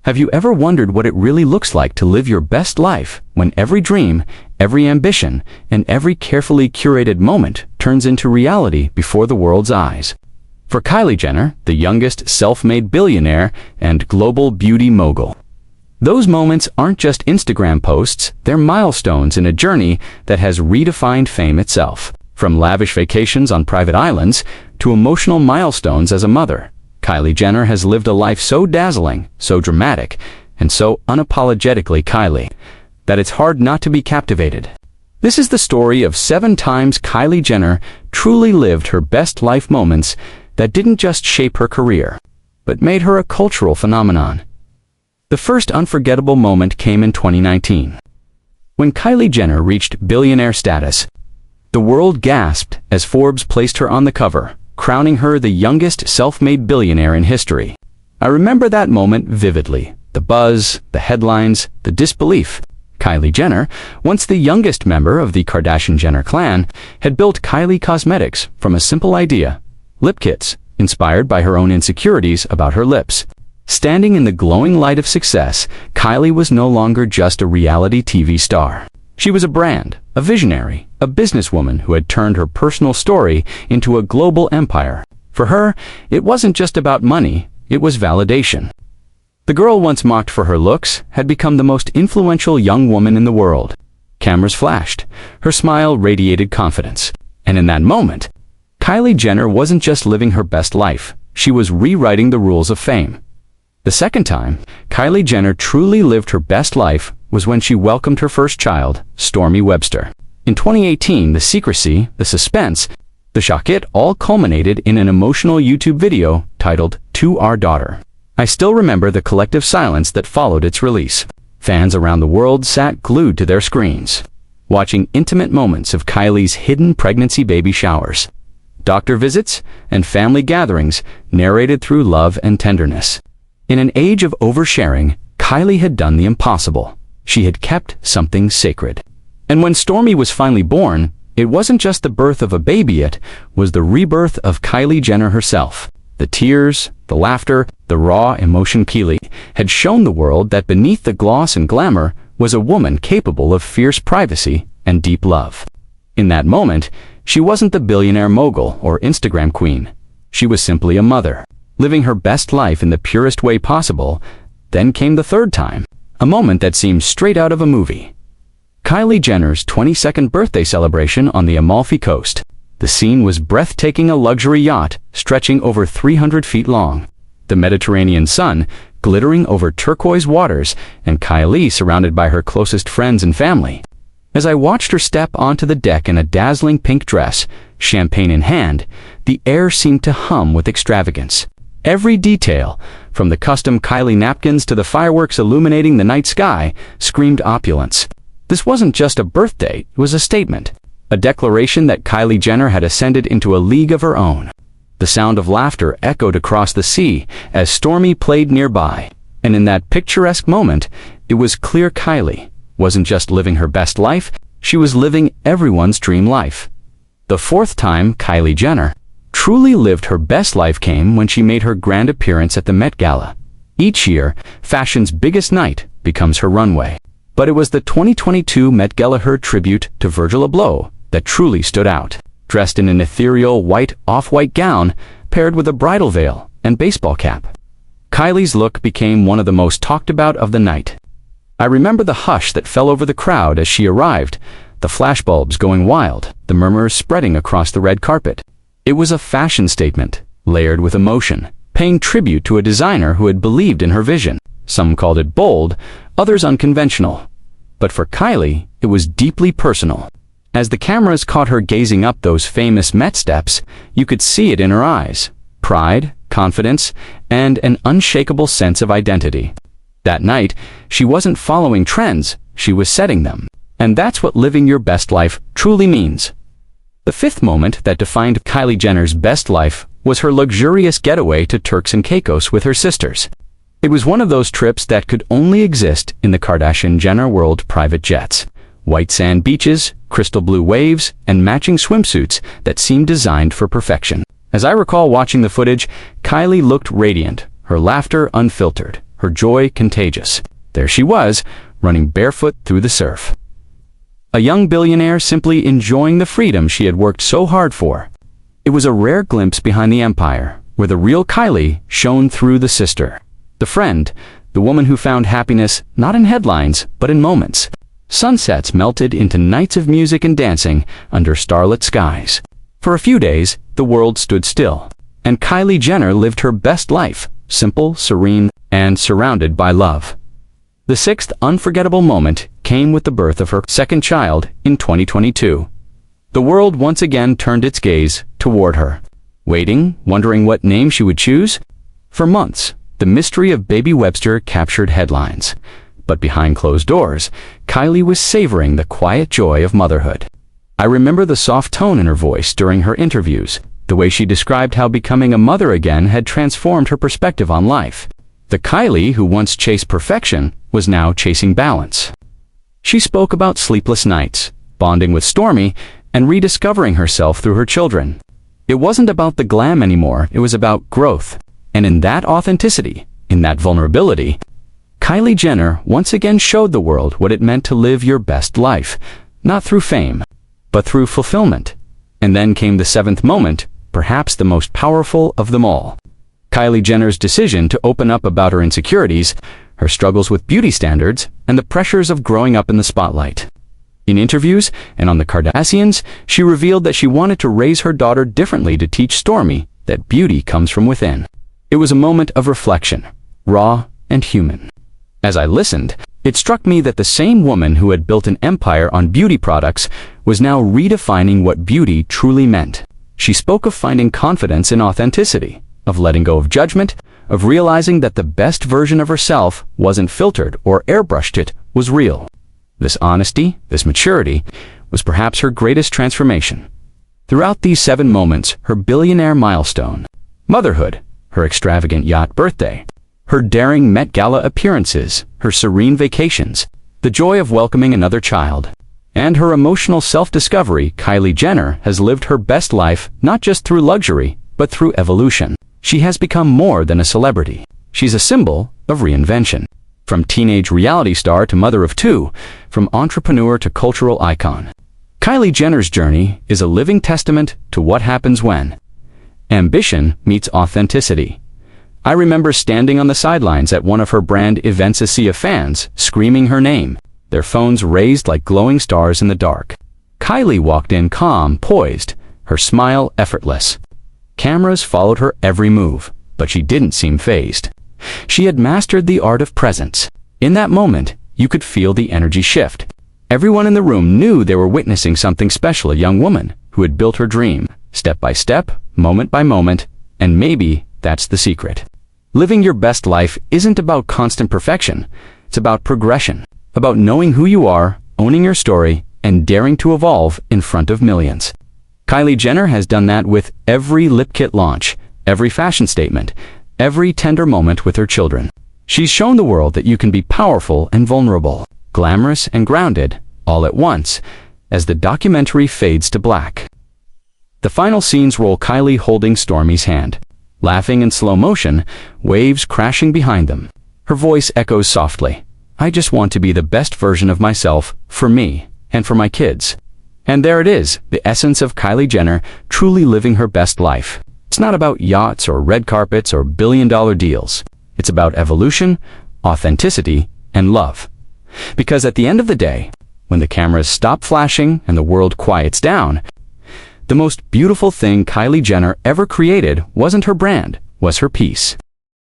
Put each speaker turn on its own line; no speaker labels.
Have you ever wondered what it really looks like to live your best life when every dream, every ambition, and every carefully curated moment turns into reality before the world's eyes? For Kylie Jenner, the youngest self-made billionaire and global beauty mogul, those moments aren't just Instagram posts, they're milestones in a journey that has redefined fame itself. From lavish vacations on private islands to emotional milestones as a mother, Kylie Jenner has lived a life so dazzling, so dramatic, and so unapologetically Kylie, that it's hard not to be captivated. This is the story of 7 times Kylie Jenner truly lived her best life moments that didn't just shape her career, but made her a cultural phenomenon. The first unforgettable moment came in 2019. When Kylie Jenner reached billionaire status, the world gasped as Forbes placed her on the cover, crowning her the youngest self-made billionaire in history. I remember that moment vividly. The buzz, the headlines, the disbelief. Kylie Jenner, once the youngest member of the Kardashian-Jenner clan, had built Kylie Cosmetics from a simple idea: lip kits, inspired by her own insecurities about her lips. Standing in the glowing light of success, Kylie was no longer just a reality TV star. She was a brand, a visionary, a businesswoman who had turned her personal story into a global empire. For her, it wasn't just about money, it was validation. The girl once mocked for her looks had become the most influential young woman in the world. Cameras flashed, her smile radiated confidence. And in that moment, Kylie Jenner wasn't just living her best life, she was rewriting the rules of fame. The second time Kylie Jenner truly lived her best life was when she welcomed her first child, Stormi Webster. In 2018, the secrecy, the suspense, the shock, it all culminated in an emotional YouTube video titled "To Our Daughter." I still remember the collective silence that followed its release. Fans around the world sat glued to their screens, watching intimate moments of Kylie's hidden pregnancy baby showers, doctor visits, and family gatherings narrated through love and tenderness. In an age of oversharing, Kylie had done the impossible. She had kept something sacred. And when Stormi was finally born, it wasn't just the birth of a baby, it was the rebirth of Kylie Jenner herself. The tears, the laughter, the raw emotion. Kylie had shown the world that beneath the gloss and glamour was a woman capable of fierce privacy and deep love. In that moment, she wasn't the billionaire mogul or Instagram queen. She was simply a mother, living her best life in the purest way possible. Then came the third time, a moment that seemed straight out of a movie. Kylie Jenner's 22nd birthday celebration on the Amalfi Coast. The scene was breathtaking, a luxury yacht stretching over 300 feet long, the Mediterranean sun glittering over turquoise waters, and Kylie surrounded by her closest friends and family. As I watched her step onto the deck in a dazzling pink dress, champagne in hand, the air seemed to hum with extravagance. Every detail, from the custom Kylie napkins to the fireworks illuminating the night sky, screamed opulence. This wasn't just a birthday, it was a statement, a declaration that Kylie Jenner had ascended into a league of her own. The sound of laughter echoed across the sea as Stormi played nearby, and in that picturesque moment, it was clear Kylie wasn't just living her best life, she was living everyone's dream life. The fourth time Kylie Jenner truly lived her best life came when she made her grand appearance at the Met Gala. Each year, fashion's biggest night becomes her runway. But it was the 2022 Met Gala, her tribute to Virgil Abloh, that truly stood out. Dressed in an ethereal white off-white gown, paired with a bridal veil and baseball cap, Kylie's look became one of the most talked about of the night. I remember the hush that fell over the crowd as she arrived, the flashbulbs going wild, the murmurs spreading across the red carpet. It was a fashion statement, layered with emotion, paying tribute to a designer who had believed in her vision. Some called it bold, others unconventional. But for Kylie, it was deeply personal. As the cameras caught her gazing up those famous Met steps, you could see it in her eyes: pride, confidence, and an unshakable sense of identity. That night, she wasn't following trends, she was setting them. And that's what living your best life truly means. The fifth moment that defined Kylie Jenner's best life was her luxurious getaway to Turks and Caicos with her sisters. It was one of those trips that could only exist in the Kardashian-Jenner world: private jets, white sand beaches, crystal blue waves, and matching swimsuits that seemed designed for perfection. As I recall watching the footage, Kylie looked radiant, her laughter unfiltered, her joy contagious. There she was, running barefoot through the surf. A young billionaire simply enjoying the freedom she had worked so hard for. It was a rare glimpse behind the empire, where the real Kylie shone through the sister. The friend, the woman who found happiness not in headlines, but in moments. Sunsets melted into nights of music and dancing under starlit skies. For a few days, the world stood still, and Kylie Jenner lived her best life, simple, serene, and surrounded by love. The sixth unforgettable moment came with the birth of her second child in 2022. The world once again turned its gaze toward her, waiting, wondering what name she would choose. For months, the mystery of baby Webster captured headlines. But behind closed doors, Kylie was savoring the quiet joy of motherhood. I remember the soft tone in her voice during her interviews, the way she described how becoming a mother again had transformed her perspective on life. The Kylie who once chased perfection was now chasing balance. She spoke about sleepless nights, bonding with Stormy, and rediscovering herself through her children. It wasn't about the glam anymore, it was about growth. And in that authenticity, in that vulnerability, Kylie Jenner once again showed the world what it meant to live your best life, not through fame, but through fulfillment. And then came the seventh moment, perhaps the most powerful of them all. Kylie Jenner's decision to open up about her insecurities, her struggles with beauty standards, and the pressures of growing up in the spotlight. In interviews and on the Kardashians, she revealed that she wanted to raise her daughter differently to teach Stormy that beauty comes from within. It was a moment of reflection, raw and human. As I listened, it struck me that the same woman who had built an empire on beauty products was now redefining what beauty truly meant. She spoke of finding confidence in authenticity, of letting go of judgment, of realizing that the best version of herself wasn't filtered or airbrushed, it was real. This honesty, this maturity, was perhaps her greatest transformation. Throughout these 7 moments, her billionaire milestone, motherhood, her extravagant yacht birthday, her daring Met Gala appearances, her serene vacations, the joy of welcoming another child, and her emotional self-discovery, Kylie Jenner has lived her best life not just through luxury, but through evolution. She has become more than a celebrity. She's a symbol of reinvention. From teenage reality star to mother of 2, from entrepreneur to cultural icon. Kylie Jenner's journey is a living testament to what happens when ambition meets authenticity. I remember standing on the sidelines at one of her brand events, a sea of fans screaming her name, their phones raised like glowing stars in the dark. Kylie walked in calm, poised, her smile effortless. Cameras followed her every move, but she didn't seem fazed. She had mastered the art of presence. In that moment, you could feel the energy shift. Everyone in the room knew they were witnessing something special, a young woman who had built her dream, step by step, moment by moment, and maybe that's the secret. Living your best life isn't about constant perfection. It's about progression, about knowing who you are, owning your story, and daring to evolve in front of millions. Kylie Jenner has done that with every lip kit launch, every fashion statement, every tender moment with her children. She's shown the world that you can be powerful and vulnerable, glamorous and grounded, all at once, as the documentary fades to black. The final scenes roll Kylie holding Stormy's hand, laughing in slow motion, waves crashing behind them. Her voice echoes softly, "I just want to be the best version of myself, for me, and for my kids." And there it is, the essence of Kylie Jenner truly living her best life. It's not about yachts or red carpets or billion-dollar deals. It's about evolution, authenticity, and love. Because at the end of the day, when the cameras stop flashing and the world quiets down, the most beautiful thing Kylie Jenner ever created wasn't her brand, was her peace.